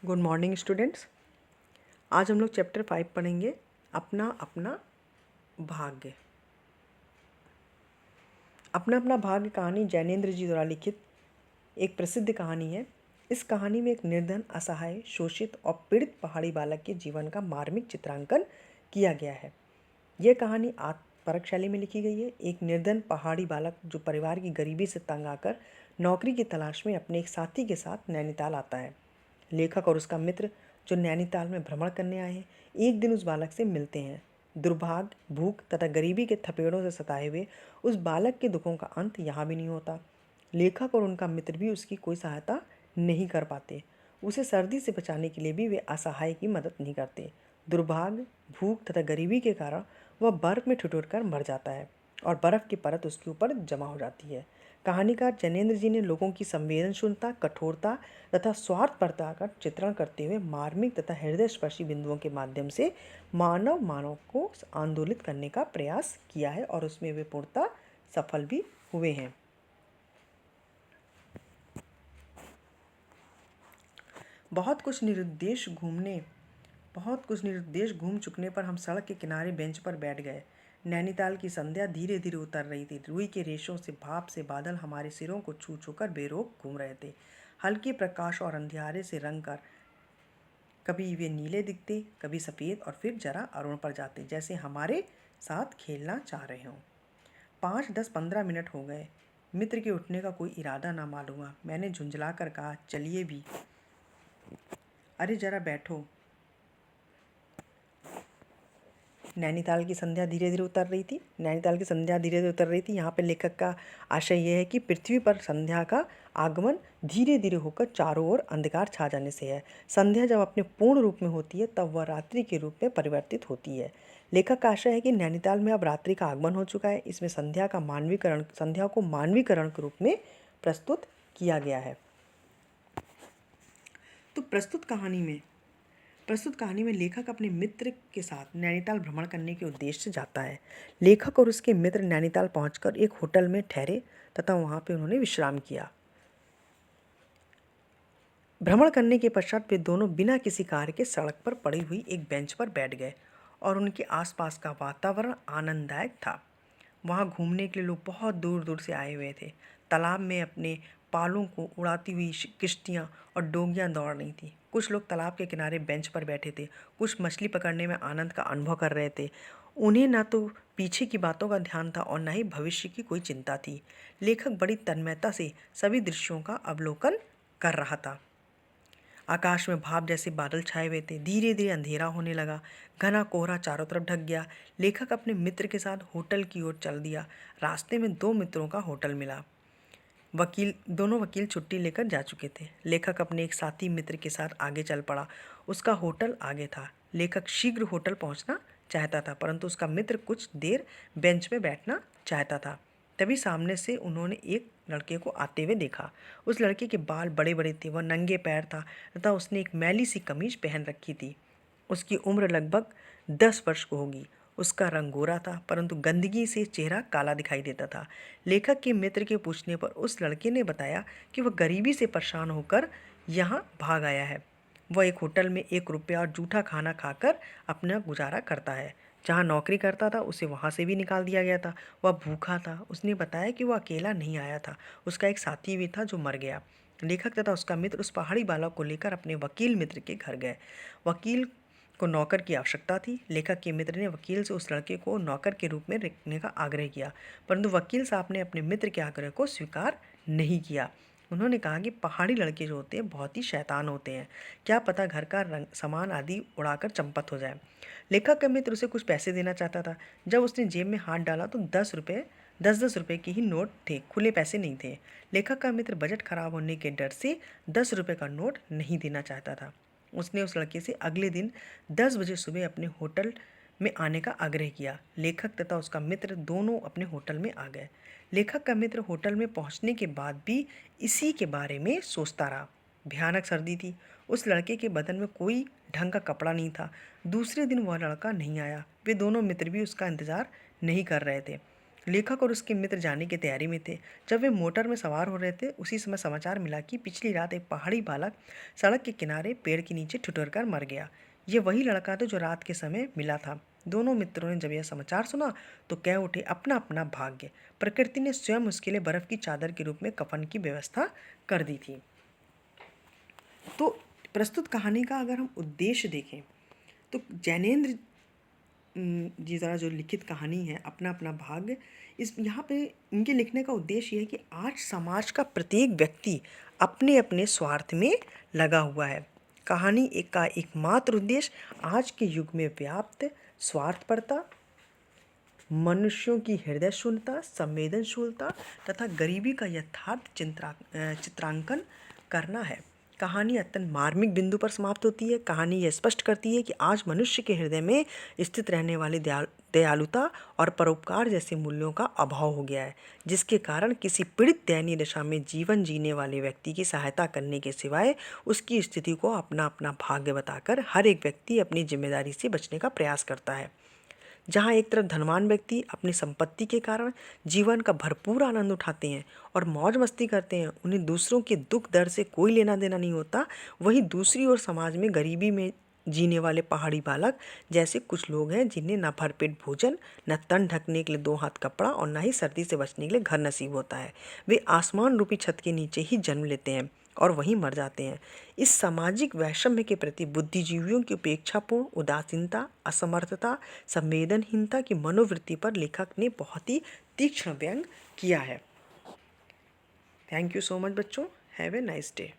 Good morning students. आज हम लोग चैप्टर 5 पढ़ेंगे, अपना अपना भाग्य। अपना अपना भाग्य कहानी जैनेन्द्र जी द्वारा लिखित एक प्रसिद्ध कहानी है। इस कहानी में एक निर्धन, असहाय, शोषित और पीड़ित पहाड़ी बालक के जीवन का मार्मिक चित्रांकन किया गया है। यह कहानी आत्मपरक शैली में लिखी गई है। एक निर्धन पहाड़ी बालक जो परिवार की गरीबी से तंग आकर नौकरी की तलाश में अपने एक साथी के साथ नैनीताल आता है। लेखक और उसका मित्र जो नैनीताल में भ्रमण करने आए हैं, एक दिन उस बालक से मिलते हैं। दुर्भाग्य, भूख तथा गरीबी के थपेड़ों से सताए हुए उस बालक के दुखों का अंत यहाँ भी नहीं होता। लेखक और उनका मित्र भी उसकी कोई सहायता नहीं कर पाते। उसे सर्दी से बचाने के लिए भी वे असहाय की मदद नहीं करते। दुर्भाग्य, भूख तथा गरीबी के कारण वह बर्फ में ठिठुर कर मर जाता है और बर्फ की परत उसके ऊपर जमा हो जाती है। कहानीकार जैनेन्द्र जी ने लोगों की संवेदनशीलता, कठोरता तथा स्वार्थपरता का चित्रण करते हुए मार्मिक तथा हृदयस्पर्शी बिंदुओं के माध्यम से मानव को आंदोलित करने का प्रयास किया है और उसमें वे पूर्णतः सफल भी हुए हैं। बहुत कुछ निरुद्देश घूम चुकने पर हम सड़क के किनारे बेंच पर बैठ गए। नैनीताल की संध्या धीरे धीरे उतर रही थी। रुई के रेशों से भाप से बादल हमारे सिरों को छू छू कर बेरोक घूम रहे थे। हल्के प्रकाश और अंधियारे से रंग कर कभी वे नीले दिखते, कभी सफ़ेद और फिर जरा अरुण पर जाते, जैसे हमारे साथ खेलना चाह रहे हों। 5, 10, 15 मिनट हो गए। मित्र के उठने का कोई इरादा ना मालूम हुआ। मैंने झुंझलाकर कहा, चलिए भी। अरे जरा बैठो। नैनीताल की संध्या धीरे धीरे उतर रही थी। यहाँ पे लेखक का आशय यह है कि पृथ्वी पर संध्या का आगमन धीरे धीरे होकर चारों ओर अंधकार छा जाने से है। संध्या जब अपने पूर्ण रूप में होती है तब वह रात्रि के रूप में परिवर्तित होती है। लेखक का आशय है कि नैनीताल में अब रात्रि का आगमन हो चुका है। इसमें संध्या को मानवीकरण के रूप में प्रस्तुत किया गया है। तो प्रस्तुत कहानी में लेखक अपने मित्र के साथ नैनीताल भ्रमण करने के उद्देश्य से जाता है। लेखक और उसके मित्र नैनीताल पहुंचकर एक होटल में ठहरे तथा वहां पे उन्होंने विश्राम किया। भ्रमण करने के पश्चात वे दोनों बिना किसी कार्य के सड़क पर पड़ी हुई एक बेंच पर बैठ गए और उनके आसपास का वातावरण आनंददायक था। वहाँ घूमने के लिए लोग बहुत दूर दूर से आए हुए थे। तालाब में अपने पालों को उड़ाती हुई किश्तियाँ और डोंगियाँ दौड़ रही थी। कुछ लोग तालाब के किनारे बेंच पर बैठे थे, कुछ मछली पकड़ने में आनंद का अनुभव कर रहे थे। उन्हें ना तो पीछे की बातों का ध्यान था और न ही भविष्य की कोई चिंता थी। लेखक बड़ी तन्मयता से सभी दृश्यों का अवलोकन कर रहा था। आकाश में भाप जैसे बादल छाए हुए थे। धीरे धीरे अंधेरा होने लगा। घना कोहरा चारों तरफ ढक गया। लेखक अपने मित्र के साथ होटल की ओर चल दिया। रास्ते में दो मित्रों का होटल मिला। दोनों वकील छुट्टी लेकर जा चुके थे। लेखक अपने एक साथी मित्र के साथ आगे चल पड़ा। उसका होटल आगे था। लेखक शीघ्र होटल पहुंचना चाहता था, परंतु उसका मित्र कुछ देर बेंच में बैठना चाहता था। तभी सामने से उन्होंने एक लड़के को आते हुए देखा। उस लड़के के बाल बड़े बड़े थे, वह नंगे पैर था तथा उसने एक मैली सी कमीज पहन रखी थी। उसकी उम्र लगभग 10 वर्ष को होगी। उसका रंग गोरा था, परंतु गंदगी से चेहरा काला दिखाई देता था। लेखक के मित्र के पूछने पर उस लड़के ने बताया कि वह गरीबी से परेशान होकर यहाँ भाग आया है। वह एक होटल में 1 रुपया और जूठा खाना खाकर अपना गुजारा करता है। जहाँ नौकरी करता था उसे वहाँ से भी निकाल दिया गया था। वह भूखा था। उसने बताया कि वह अकेला नहीं आया था, उसका एक साथी भी था जो मर गया। लेखक तथा उसका मित्र उस पहाड़ी बालक को लेकर अपने वकील मित्र के घर गए। वकील को नौकर की आवश्यकता थी। लेखक के मित्र ने वकील से उस लड़के को नौकर के रूप में रखने का आग्रह किया, परंतु वकील साहब ने अपने मित्र के आग्रह को स्वीकार नहीं किया। उन्होंने कहा कि पहाड़ी लड़के जो होते हैं बहुत ही शैतान होते हैं, क्या पता घर का रंग सामान आदि उड़ाकर चंपत हो जाए। लेखक का मित्र उसे कुछ पैसे देना चाहता था। जब उसने जेब में हाथ डाला तो 10 रुपये के ही नोट थे, खुले पैसे नहीं थे। लेखक का मित्र बजट खराब होने के डर से 10 रुपये का नोट नहीं देना चाहता था। उसने उस लड़के से अगले दिन 10 बजे सुबह अपने होटल में आने का आग्रह किया। लेखक तथा उसका मित्र दोनों अपने होटल में आ गए। लेखक का मित्र होटल में पहुंचने के बाद भी इसी के बारे में सोचता रहा। भयानक सर्दी थी। उस लड़के के बदन में कोई ढंग का कपड़ा नहीं था। दूसरे दिन वह लड़का नहीं आया। वे दोनों मित्र भी उसका इंतज़ार नहीं कर रहे थे। लेखक और उसके मित्र जाने की तैयारी में थे। जब वे मोटर में सवार हो रहे थे, उसी समय समाचार मिला कि पिछली रात एक पहाड़ी बालक सड़क के किनारे पेड़ के नीचे ठिठुर कर मर गया। ये वही लड़का था जो रात के समय मिला था। दोनों मित्रों ने जब यह समाचार सुना तो कह उठे, अपना अपना भाग्य। प्रकृति ने स्वयं उसके लिए बर्फ की चादर के रूप में कफन की व्यवस्था कर दी थी। तो प्रस्तुत कहानी का अगर हम उद्देश्य देखें तो जैनेन्द्र जी द्वारा जो लिखित कहानी है अपना अपना भाग्य, इस यहाँ पे इनके लिखने का उद्देश्य ये है कि आज समाज का प्रत्येक व्यक्ति अपने अपने स्वार्थ में लगा हुआ है। कहानी का एकमात्र उद्देश्य आज के युग में व्याप्त स्वार्थपरता, मनुष्यों की हृदय शून्यता, संवेदनशीलता तथा गरीबी का यथार्थ चित्रांकन करना है। कहानी अत्यंत मार्मिक बिंदु पर समाप्त होती है। कहानी यह स्पष्ट करती है कि आज मनुष्य के हृदय में स्थित रहने वाली दयालुता और परोपकार जैसे मूल्यों का अभाव हो गया है, जिसके कारण किसी पीड़ित दयनीय दशा में जीवन जीने वाले व्यक्ति की सहायता करने के सिवाय उसकी स्थिति को अपना अपना भाग्य बताकर हर एक व्यक्ति अपनी जिम्मेदारी से बचने का प्रयास करता है। जहाँ एक तरफ धनवान व्यक्ति अपनी संपत्ति के कारण जीवन का भरपूर आनंद उठाते हैं और मौज मस्ती करते हैं, उन्हें दूसरों के दुख दर्द से कोई लेना देना नहीं होता, वहीं दूसरी ओर समाज में गरीबी में जीने वाले पहाड़ी बालक जैसे कुछ लोग हैं जिन्हें न भरपेट भोजन, न तन ढकने के लिए 2 हाथ कपड़ा और न ही सर्दी से बचने के लिए घर नसीब होता है। वे आसमान रूपी छत के नीचे ही जन्म लेते हैं और वहीं मर जाते हैं। इस सामाजिक वैषम्य के प्रति बुद्धिजीवियों की उपेक्षापूर्ण उदासीनता, असमर्थता, संवेदनहीनता की मनोवृत्ति पर लेखक ने बहुत ही तीक्ष्ण व्यंग किया है। थैंक यू सो मच बच्चों। Have a nice day.